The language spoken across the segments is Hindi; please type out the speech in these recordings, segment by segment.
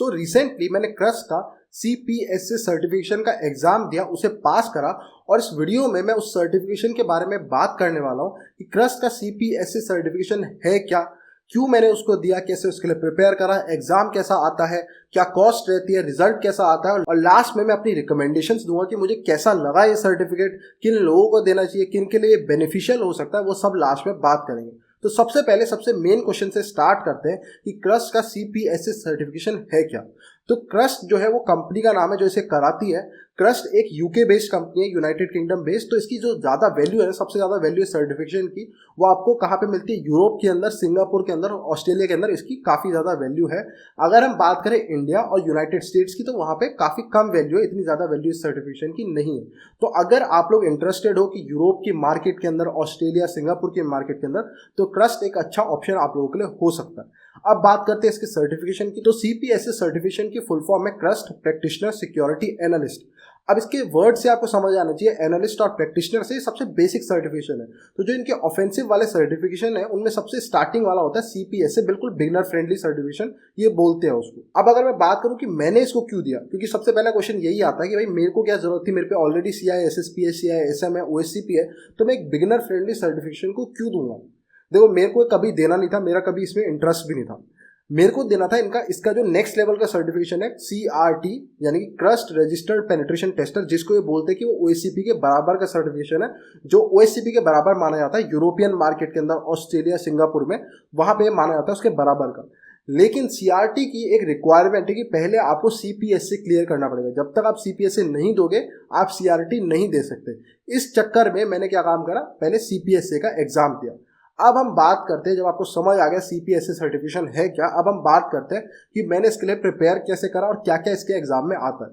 सो रिसेंटली मैंने क्रस्ट का CPSA सर्टिफिकेशन का एग्जाम दिया, उसे पास करा और इस वीडियो में मैं उस सर्टिफिकेशन के बारे में बात करने वाला हूँ कि क्रस्ट का CPSA सर्टिफिकेशन है क्या, क्यों मैंने उसको दिया, कैसे उसके लिए प्रिपेयर करा, एग्जाम कैसा आता है, क्या कॉस्ट रहती है, रिजल्ट कैसा आता है, और लास्ट में मैं अपनी रिकमेंडेशंस दूंगा कि मुझे कैसा लगा ये सर्टिफिकेट, किन लोगों को देना चाहिए, किन के लिए बेनिफिशियल हो सकता है, वो सब लास्ट में बात करेंगे। तो सबसे पहले सबसे मेन क्वेश्चन से स्टार्ट करते हैं कि क्रस्ट का CPSA सर्टिफिकेशन है क्या। तो क्रस्ट जो है वो कंपनी का नाम है जो इसे कराती है। क्रस्ट एक UK बेस्ड कंपनी है, यूनाइटेड किंगडम बेस्ड। तो इसकी जो ज़्यादा वैल्यू है, सबसे ज़्यादा वैल्यू है सर्टिफिकेशन की, वो आपको कहाँ पे मिलती है, यूरोप के अंदर, सिंगापुर के अंदर, ऑस्ट्रेलिया के अंदर इसकी काफ़ी ज़्यादा वैल्यू है। अगर हम बात करें इंडिया और यूनाइटेड स्टेट्स की तो वहाँ पे काफ़ी कम वैल्यू है, इतनी ज़्यादा वैल्यू इस सर्टिफिकेशन की नहीं है। तो अगर आप लोग इंटरेस्टेड हो कि यूरोप की मार्केट के अंदर, ऑस्ट्रेलिया, सिंगापुर के मार्केट के अंदर, तो क्रस्ट एक अच्छा ऑप्शन आप लोगों के लिए हो सकता है। अब बात करते हैं इसके सर्टिफिकेशन की। तो CPSA सर्टिफिकेशन की फुल फॉर्म है क्रस्ट प्रैक्टिशनर सिक्योरिटी एनालिस्ट। अब इसके वर्ड से आपको समझ आना चाहिए, एनालिस्ट और प्रैक्टिशनर से सबसे बेसिक सर्टिफिकेशन है। तो जो इनके ऑफेंसिव वाले सर्टिफिकेशन है उनमें सबसे स्टार्टिंग वाला होता है CPSA, बिल्कुल बिगिनर फ्रेंडली सर्टिफिकेशन ये बोलते हैं उसको। अब अगर मैं बात करूं कि मैंने इसको क्यों दिया, क्योंकि सबसे पहला क्वेश्चन यही आता है कि भाई मेरे को क्या जरूरत थी, मेरे पे ऑलरेडी CISSP है, CISM है, OSCP है, तो मैं एक बिगिनर फ्रेंडली सर्टिफिकेशन को क्यों दूंगा। देखो मेरे को कभी देना नहीं था, मेरा कभी इसमें इंटरेस्ट भी नहीं था। मेरे को देना था इसका जो नेक्स्ट लेवल का सर्टिफिकेशन है CRT, यानी कि क्रस्ट रजिस्टर्ड पेनिट्रेशन टेस्टर, जिसको ये बोलते हैं कि वो OSCP के बराबर का सर्टिफिकेशन है, जो OSCP के बराबर माना जाता है यूरोपियन मार्केट के अंदर, ऑस्ट्रेलिया, सिंगापुर में, वहां पे माना जाता है उसके बराबर का। लेकिन CRT की एक रिक्वायरमेंट है कि पहले आपको CPSA क्लियर करना पड़ेगा। जब तक आप CPSA नहीं दोगे आप CRT नहीं दे सकते। इस चक्कर में मैंने क्या काम करा, पहले CPSA का एग्जाम दिया। अब हम बात करते हैं, जब आपको समझ आ गया CPSA सर्टिफिकेशन है क्या, अब हम बात करते हैं कि मैंने इसके लिए प्रिपेयर कैसे करा और क्या क्या इसके एग्जाम में आता है।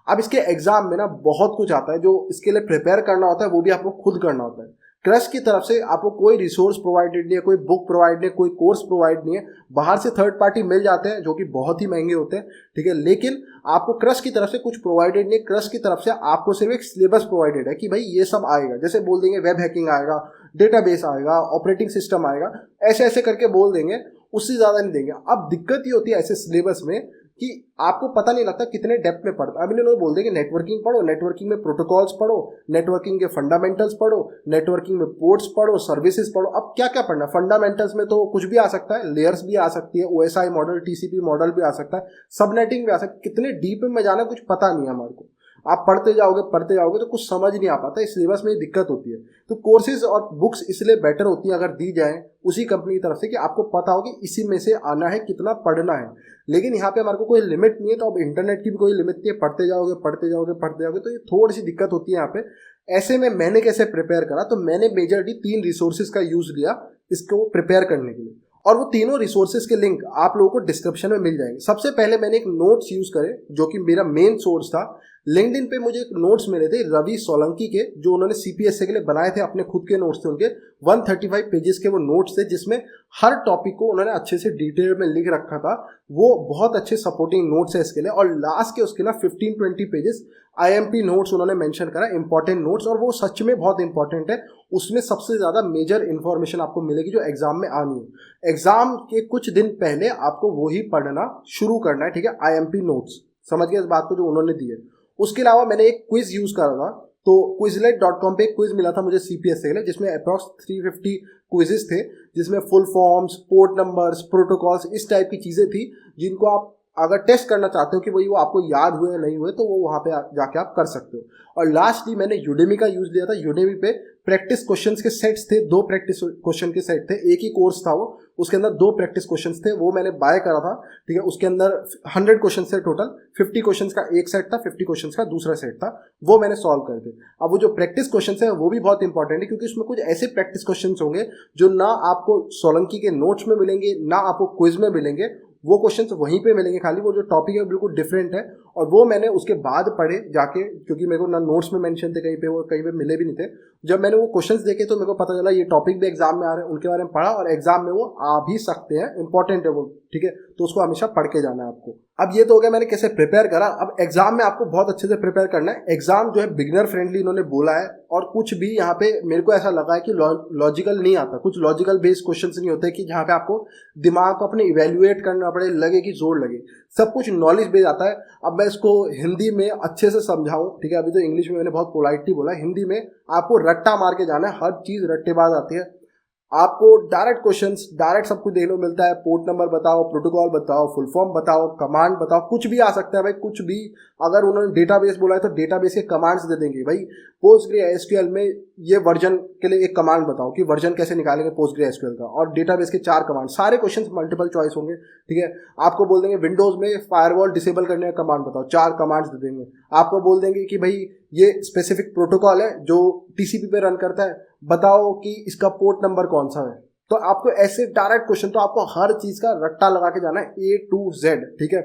अब इसके एग्जाम में ना बहुत कुछ आता है, जो इसके लिए प्रिपेयर करना होता है वो भी आपको खुद करना होता है। क्रस्ट की तरफ से आपको कोई रिसोर्स प्रोवाइडेड नहीं है, कोई बुक प्रोवाइड नहीं है, कोई कोर्स प्रोवाइड नहीं है। बाहर से थर्ड पार्टी मिल जाते हैं जो कि बहुत ही महंगे होते हैं, ठीक है, लेकिन आपको क्रस्ट की तरफ से कुछ प्रोवाइडेड नहीं है। क्रस्ट की तरफ से आपको सिर्फ एक सिलेबस प्रोवाइडेड है कि भाई ये सब आएगा, जैसे बोल देंगे वेब हैकिंग आएगा, डेटाबेस आएगा, ऑपरेटिंग सिस्टम आएगा, ऐसे ऐसे करके बोल देंगे, उससे ज़्यादा नहीं देंगे। अब दिक्कत ये होती है ऐसे सिलेबस में कि आपको पता नहीं लगता कितने डेप्थ में पढ़ता। अब इन्होंने बोल देंगे नेटवर्किंग पढ़ो, नेटवर्किंग में प्रोटोकॉल्स पढ़ो, नेटवर्किंग के फंडामेंटल्स पढ़ो, नेटवर्किंग में पोर्ट्स पढ़ो, सर्विसेज पढ़ो। अब क्या क्या पढ़ना, फंडामेंटल्स में तो कुछ भी आ सकता है, लेयर्स भी आ सकती है, OSI मॉडल, TCP मॉडल भी आ सकता है, सबनेटिंग भी आ सकता है। कितने डीप में जाना कुछ पता नहीं है हमारे को। आप पढ़ते जाओगे तो कुछ समझ नहीं आ पाता, इस सिलेबस में दिक्कत होती है। तो कोर्सेज और बुक्स इसलिए बेटर होती हैं अगर दी जाए उसी कंपनी की तरफ से, कि आपको पता हो कि इसी में से आना है, कितना पढ़ना है। लेकिन यहाँ पे हमारे को कोई लिमिट नहीं है, तो अब इंटरनेट की भी कोई लिमिट नहीं है, पढ़ते जाओगे, तो ये थोड़ी सी दिक्कत होती है यहाँ पे। ऐसे में मैंने कैसे प्रिपेयर करा, तो मैंने मेजरली 3 रिसोर्सेज का यूज लिया इसको प्रिपेयर करने के लिए, और वो तीनों रिसोर्सेज के लिंक आप लोगों को डिस्क्रिप्शन में मिल जाएंगे। सबसे पहले मैंने एक नोट्स यूज करे जो कि मेरा मेन सोर्स था। लिंक्डइन पे मुझे एक नोट्स मिले थे रवि सोलंकी के, जो उन्होंने CPSA के लिए बनाए थे, अपने खुद के नोट्स थे उनके, 135 पेजेस के वो नोट्स थे, जिसमें हर टॉपिक को उन्होंने अच्छे से डिटेल में लिख रखा था। वो बहुत अच्छे सपोर्टिंग नोट्स है इसके लिए। और लास्ट के उसके ना 15-20 पेजेस IMP नोट्स उन्होंने मेंशन करा, इंपॉर्टेंट नोट्स, और वो सच में बहुत इंपॉर्टेंट है। उसमें सबसे ज़्यादा मेजर इन्फॉर्मेशन आपको मिलेगी जो एग्जाम में आनी है। एग्जाम के कुछ दिन पहले आपको वही पढ़ना शुरू करना है, ठीक है, IMP नोट्स। समझ गए इस बात को, जो उन्होंने दी है। उसके अलावा मैंने एक क्विज यूज करा था, तो quizlet.com पे एक क्विज मिला था मुझे CPSA के लिए, जिसमें अप्रॉक्स 350 क्विजेस थे, जिसमें full forms, port numbers, protocols, इस टाइप की चीज़ें थी, जिनको आप अगर टेस्ट करना चाहते हो कि वही वो आपको याद हुए या नहीं हुए, तो वो वहाँ पे जाके आप कर सकते हो। और लास्टली मैंने यूडेमी का यूज़ लिया था। यूडेमी पे प्रैक्टिस क्वेश्चंस के सेट्स थे, 2 प्रैक्टिस क्वेश्चन के सेट थे, एक ही कोर्स था वो, उसके अंदर 2 प्रैक्टिस क्वेश्चंस थे, वो मैंने बाय करा था, ठीक है। उसके अंदर 100 क्वेश्चन थे टोटल, 50 क्वेश्चन का एक सेट था, 50 क्वेश्चन का दूसरा सेट था, वो मैंने सॉल्व कर दिए। अब वो जो प्रैक्टिस क्वेश्चन है वो भी बहुत इंपॉर्टेंट है, क्योंकि उसमें कुछ ऐसे प्रैक्टिस क्वेश्चन होंगे जो ना आपको सोलंकी के नोट्स में मिलेंगे, ना आपको क्विज में मिलेंगे। वो क्वेश्चंस वहीं पे मिलेंगे, खाली वो जो टॉपिक है बिल्कुल डिफरेंट है। और वो मैंने उसके बाद पढ़े जाके, क्योंकि मेरे को ना नोट्स में मेंशन थे कहीं पे, वो कहीं पे मिले भी नहीं थे। जब मैंने वो क्वेश्चंस देखे तो मेरे को पता चला ये टॉपिक भी एग्जाम में आ रहे हैं, उनके बारे में पढ़ा, और एग्जाम में वो आ भी सकते हैं, इंपॉर्टेंट है वो, ठीक है। तो उसको हमेशा पढ़ के जाना है आपको। अब ये तो हो गया मैंने कैसे प्रिपेयर करा। अब एग्जाम में आपको बहुत अच्छे से प्रिपेयर करना है। एग्जाम जो है बिगिनर फ्रेंडली इन्होंने बोला है, और कुछ भी यहाँ पे मेरे को ऐसा लगा है कि लॉजिकल नहीं आता, कुछ लॉजिकल बेस्ड क्वेश्चंस नहीं होते कि जहाँ पे आपको दिमाग को अपने इवेल्युएट करना पड़े, लगे कि जोर लगे। सब कुछ नॉलेज बेस्ड आता है। अब मैं इसको हिंदी में अच्छे से समझाऊं, ठीक है, अभी तो इंग्लिश में मैंने बहुत पोलाइटली बोला, हिंदी में आपको रट्टा मार के जाना है, हर चीज़ रट्टेबाज आती है। आपको डायरेक्ट क्वेश्चंस डायरेक्ट सब कुछ देखने को मिलता है। पोर्ट नंबर बताओ, प्रोटोकॉल बताओ, फुल फॉर्म बताओ, कमांड बताओ, कुछ भी आ सकता है भाई, कुछ भी। अगर उन्होंने डेटाबेस बोला है तो डेटाबेस के कमांड्स दे देंगे भाई। PostgreSQL में ये वर्जन के लिए एक कमांड बताओ कि वर्जन कैसे निकालेंगे PostgreSQL का, और डेटाबेस के 4 कमांड, सारे क्वेश्चंस मल्टीपल चॉइस होंगे, ठीक है। आपको बोल देंगे विंडोज में फायरवॉल डिसेबल करने का कमांड बताओ, 4 कमांड्स दे देंगे। आपको बोल देंगे कि भाई ये स्पेसिफिक प्रोटोकॉल है जो TCP पे रन करता है, बताओ कि इसका पोर्ट नंबर कौन सा है। तो आपको ऐसे डायरेक्ट क्वेश्चन, तो आपको हर चीज का रट्टा लगा के जाना है A to Z, ठीक है।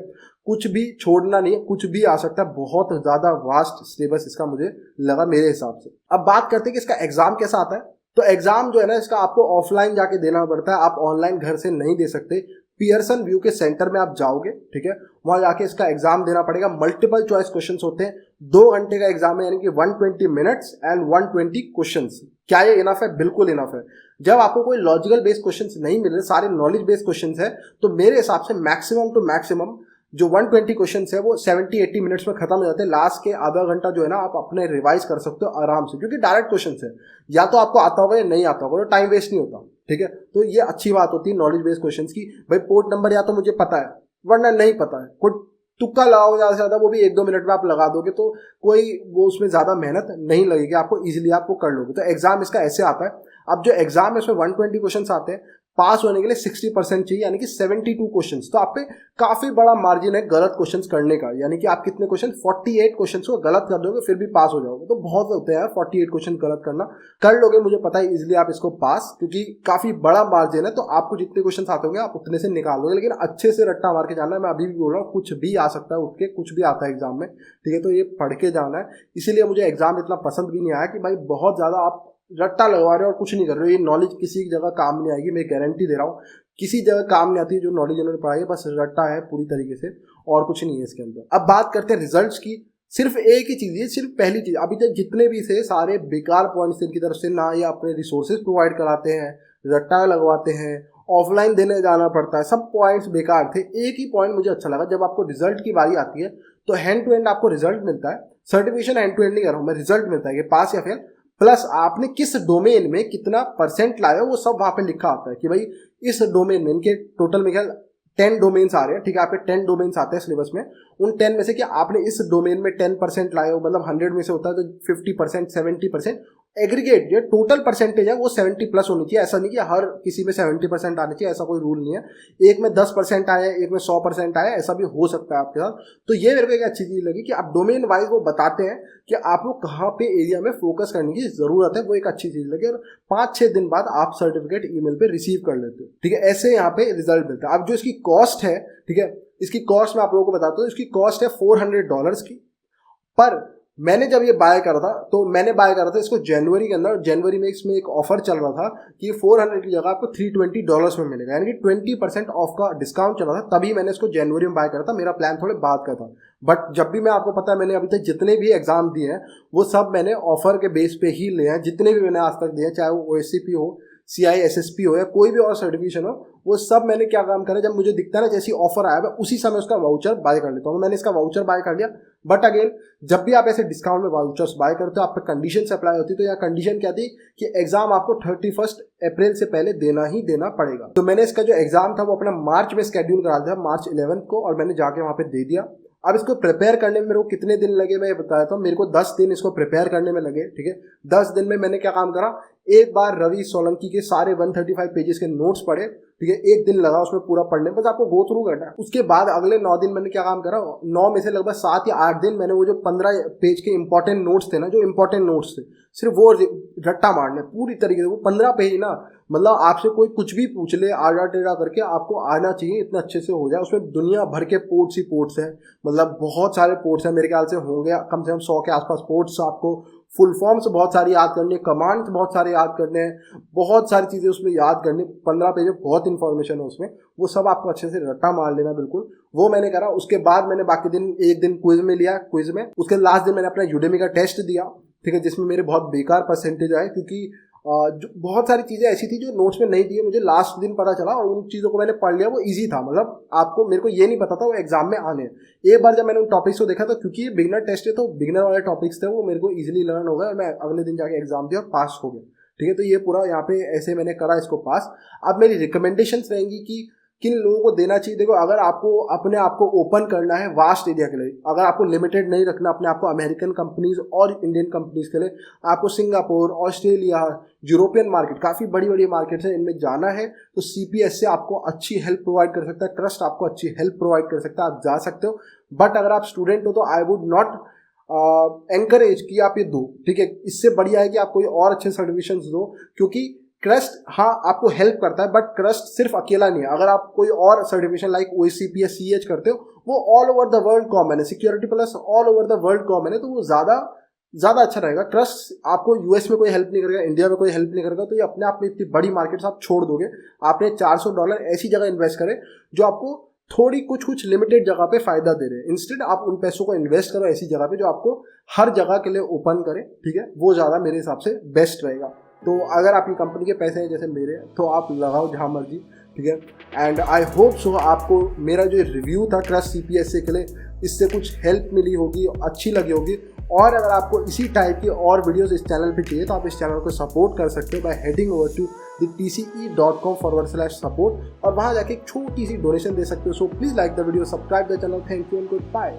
कुछ भी छोड़ना नहीं है, कुछ भी आ सकता है। बहुत ज्यादा वास्ट सिलेबस इसका मुझे लगा मेरे हिसाब से। अब बात करते हैं कि इसका एग्जाम कैसा आता है। तो एग्जाम जो है ना, इसका आपको ऑफलाइन जाके देना पड़ता है, आप ऑनलाइन घर से नहीं दे सकते। पियर्सन व्यू के सेंटर में आप जाओगे, ठीक है, वहां जाके इसका एग्जाम देना पड़ेगा। मल्टीपल चॉइस क्वेश्चंस होते हैं, 2 घंटे का एग्जाम है, यानी कि 120 मिनट्स एंड 120 क्वेश्चंस। क्या ये इनफ है? बिल्कुल इनफ है। जब आपको कोई लॉजिकल बेस्ड क्वेश्चंस नहीं मिल रहे, सारे नॉलेज बेस्ड क्वेश्चंस है, तो मेरे हिसाब से मैक्सिमम टू मैक्सिमम जो 120 क्वेश्चन है वो 70-80 मिनट्स में खत्म हो जाते हैं। लास्ट के आधा घंटा जो है ना, आप अपने रिवाइज कर सकते हो आराम से, क्योंकि डायरेक्ट क्वेश्चन है, या तो आपको आता होगा या नहीं आता होगा, तो टाइम वेस्ट नहीं होता, ठीक है। तो ये अच्छी बात होती है नॉलेज बेस्ड क्वेश्चन की। भाई पोर्ट नंबर या तो मुझे पता है, वरना नहीं पता है, कोई तुक्का लगाओगे ज़्यादा से ज़्यादा, वो भी 1-2 मिनट में आप लगा दोगे, तो कोई वो उसमें ज़्यादा मेहनत नहीं लगेगी आपको, ईजिली आपको कर लोगे। तो एग्जाम इसका ऐसे आता है। अब जो एग्जाम है उसमें 120 क्वेश्चन आते हैं, पास होने के लिए 60% चाहिए, यानी कि 72 क्वेश्चंस। तो आप पे काफी बड़ा मार्जिन है गलत क्वेश्चंस करने का, यानी कि आप कितने क्वेश्चन 48 क्वेश्चंस को गलत कर दोगे फिर भी पास हो जाओगे। तो बहुत होते हैं 48 क्वेश्चन गलत करना, कर लोगे मुझे पता है इजीली आप इसको पास, क्योंकि काफी बड़ा मार्जिन है। तो आपको जितने क्वेश्चन आते होंगे आप उतने से निकालोगे, लेकिन अच्छे से रट्टा मार के जाना है। मैं अभी भी बोल रहा हूँ, कुछ भी आ सकता है उठ के, कुछ भी आता है एग्जाम में, ठीक है। तो ये पढ़ के जाना है। इसीलिए मुझे एग्जाम इतना पसंद भी नहीं आया कि भाई बहुत ज्यादा आप रट्टा लगवा रहे हो और कुछ नहीं कर रहे हो। ये नॉलेज किसी जगह काम नहीं आएगी, मैं गारंटी दे रहा हूँ। किसी जगह काम नहीं आती है जो नॉलेज इन्होंने पढ़ाई है, बस रट्टा है पूरी तरीके से, और कुछ नहीं है इसके अंदर। अब बात करते हैं रिजल्ट्स की। सिर्फ एक ही चीज़ है, सिर्फ पहली चीज़, अभी तक जितने भी थे सारे बेकार पॉइंट्स इनकी तरफ से। ना ये अपने रिसोर्सेज प्रोवाइड कराते हैं, रट्टा लगवाते हैं, ऑफलाइन देने जाना पड़ता है, सब पॉइंट्स बेकार थे। एक ही पॉइंट मुझे अच्छा लगा, जब आपको रिजल्ट की बारी आती है तो हैंड टू हैंड आपको रिजल्ट मिलता है। सर्टिफिकेशन हैंड टू हैंड नहीं कर रहा हूँ मैं, रिजल्ट मिलता है कि पास या फेल, प्लस आपने किस डोमेन में कितना % लाए हो वो सब वहां पे लिखा आता है कि भाई इस डोमेन में, इनके टोटल में क्या 10 डोमेन्स आ रहे हैं, ठीक है, आपके 10 डोमेन्स आते हैं सिलेबस में। उन 10 में से कि आपने इस डोमेन में 10% लाए हो, मतलब 100 में से होता है तो 50%, 70%, एग्रीगेट जो टोटल परसेंटेज है वो 70+ होनी चाहिए। ऐसा नहीं कि हर किसी में 70% आनी चाहिए, ऐसा कोई रूल नहीं है। एक में 10% आया, एक में 100% आया, ऐसा भी हो सकता है आपके साथ। तो ये मेरे को एक अच्छी चीज़ लगी कि आप डोमेन वाइज वो बताते हैं कि आपको कहाँ पे एरिया में फोकस करने की जरूरत है, वो एक अच्छी चीज़ लगी। और 5-6 दिन बाद आप सर्टिफिकेट ईमेल पे रिसीव कर लेते हो, ठीक है। ऐसे यहाँ पे रिजल्ट मिलता है। अब जो इसकी कॉस्ट है, ठीक है, इसकी कॉस्ट मैं आप लोगों को बताता हूँ। इसकी कॉस्ट है $400 की। पर मैंने जब ये बाय करा था, तो मैंने बाय करा था इसको जनवरी के अंदर। जनवरी में इसमें एक ऑफर चल रहा था कि 400 की जगह आपको $320 में मिलेगा, यानी कि 20% ऑफ का डिस्काउंट चल रहा था। तभी मैंने इसको जनवरी में बाय करा था। मेरा प्लान थोड़े बाद का था, बट जब भी मैं, आपको पता है मैंने अभी तक जितने भी एग्जाम दिए हैं वो सब मैंने ऑफर के बेस पे ही लिए हैं। जितने भी मैंने आज तक दिए हैं, चाहे वो OSCP हो, CISSP हो, या कोई भी और सर्टिफिकेशन हो, वो सब मैंने क्या काम करा, जब मुझे दिखता है ना जैसी ऑफर आया, मैं उसी समय उसका वाउचर बाय कर लेता हूँ। मैंने इसका वाउचर बाय कर लिया। बट अगेन, जब भी आप ऐसे डिस्काउंट में वाउचर्स बाय करते हो, आप पे कंडीशन अप्लाई होती है। तो यहाँ कंडीशन क्या थी कि एग्जाम आपको 31 अप्रैल से पहले देना ही देना पड़ेगा। तो मैंने इसका जो एग्जाम था वो अपना मार्च में स्केड्यूल करा दिया, मार्च 11 को, और मैंने जाके वहाँ पे दे दिया। अब इसको प्रिपेयर करने में मेरे को कितने दिन लगे मैं ये बताया था। मेरे को 10 दिन इसको प्रिपेयर करने में लगे, ठीक है। 10 दिन में मैंने क्या काम करा, एक बार रवि सोलंकी के सारे 135 पेजेस के नोट्स पढ़े, ठीक है। एक दिन लगा उसमें पूरा पढ़ने में, बस आपको गो थ्रू करना है। उसके बाद अगले 9 दिन मैंने क्या काम करा, 9 में से लगभग 7 या 8 दिन मैंने वो जो 15 पेज के इंपॉर्टेंट नोट्स थे ना, जो इंपॉर्टेंट नोट्स थे, सिर्फ वो रट्टा मारने पूरी तरीके से। वो 15 पेज ना, मतलब आपसे कोई कुछ भी पूछ ले आड़ा टेढ़ा करके, आपको आना चाहिए, इतना अच्छे से हो जाए। उसमें दुनिया भर के पोर्ट्स ही पोर्ट्स हैं, मतलब बहुत सारे पोर्ट्स हैं, मेरे ख्याल से होंगे कम से कम 100 के आसपास पोर्ट्स आपको फुल फॉर्म्स बहुत सारी याद करनी है, कमांड्स बहुत सारे याद करने हैं, बहुत सारी चीज़ें उसमें याद करनी, 15 पेज में बहुत इन्फॉर्मेशन है उसमें, वो सब आपको अच्छे से रट्टा मार लेना बिल्कुल। वो मैंने करा। उसके बाद मैंने बाकी दिन एक दिन क्विज में लिया, क्विज में उसके लास्ट दिन मैंने अपना यूडेमी का टेस्ट दिया, ठीक है, जिसमें मेरे बहुत बेकार परसेंटेज आए, क्योंकि जो बहुत सारी चीज़ें ऐसी थी जो नोट्स में नहीं दी है, मुझे लास्ट दिन पता चला और उन चीज़ों को मैंने पढ़ लिया। वो इजी था, मतलब आपको मेरे को ये नहीं पता था वो एग्जाम में आने हैं। एक बार जब मैंने उन टॉपिक्स को देखा, तो क्योंकि ये बिगिनर टेस्ट है तो बिगिनर वाले टॉपिक्स थे, वो मेरे को इजीली लर्न हो गए और मैं अगले दिन जाके एग्जाम दिया और पास हो गया, ठीक है। तो ये पूरा यहाँ पे ऐसे मैंने करा इसको पास। अब मेरी रिकमेंडेशंस रहेंगी कि किन लोगों को देना चाहिए। देखो, अगर आपको अपने आप को ओपन करना है वास्ट एरिया के लिए, अगर आपको लिमिटेड नहीं रखना अपने आप को अमेरिकन कंपनीज और इंडियन कंपनीज के लिए, आपको सिंगापुर, ऑस्ट्रेलिया, यूरोपियन मार्केट, काफ़ी बड़ी बड़ी मार्केट्स हैं, इनमें जाना है, तो CPS से आपको अच्छी हेल्प प्रोवाइड कर सकता है, ट्रस्ट आपको अच्छी हेल्प प्रोवाइड कर सकता है, आप जा सकते हो। बट अगर आप स्टूडेंट हो तो आई वुड नॉट एनकरेज कि आप ये दो, ठीक है। इससे बढ़िया है कि आप कोई और अच्छे सर्टिफिकेशंस दो, क्योंकि क्रस्ट हाँ आपको हेल्प करता है, बट क्रस्ट सिर्फ अकेला नहीं है। अगर आप कोई और सर्टिफिकेशन लाइक OSCP CH करते हो, वो all over the world common है, security plus all over the world common है, तो वो ज़्यादा अच्छा रहेगा। क्रस्ट आपको US में कोई हेल्प नहीं करेगा, इंडिया में कोई हेल्प नहीं करेगा, तो ये अपने आप में इतनी बड़ी मार्केट्स आप छोड़ दोगे। आपने $400 ऐसी जगह इन्वेस्ट करें जो आपको थोड़ी कुछ लिमिटेड जगह पे फायदा दे रहे हैं। इंस्टेड आप उन पैसों को इन्वेस्ट करो ऐसी जगह पे जो आपको हर जगह के लिए ओपन करे, ठीक है। वो ज़्यादा मेरे हिसाब से बेस्ट रहेगा। तो अगर आपकी कंपनी के पैसे हैं जैसे मेरे, तो आप लगाओ जहाँ मर्जी, ठीक है। एंड आई होप सो आपको मेरा जो रिव्यू था क्रस्ट CPSA के लिए, इससे कुछ हेल्प मिली होगी, अच्छी लगी होगी। और अगर आपको इसी टाइप की और वीडियोस इस चैनल पे चाहिए तो आप इस चैनल को सपोर्ट कर सकते हो bye heading over to tce.com/support और वहाँ जाके एक छोटी सी डोनेशन दे सकते हो। So please like the video, subscribe the channel. Thank you and good bye.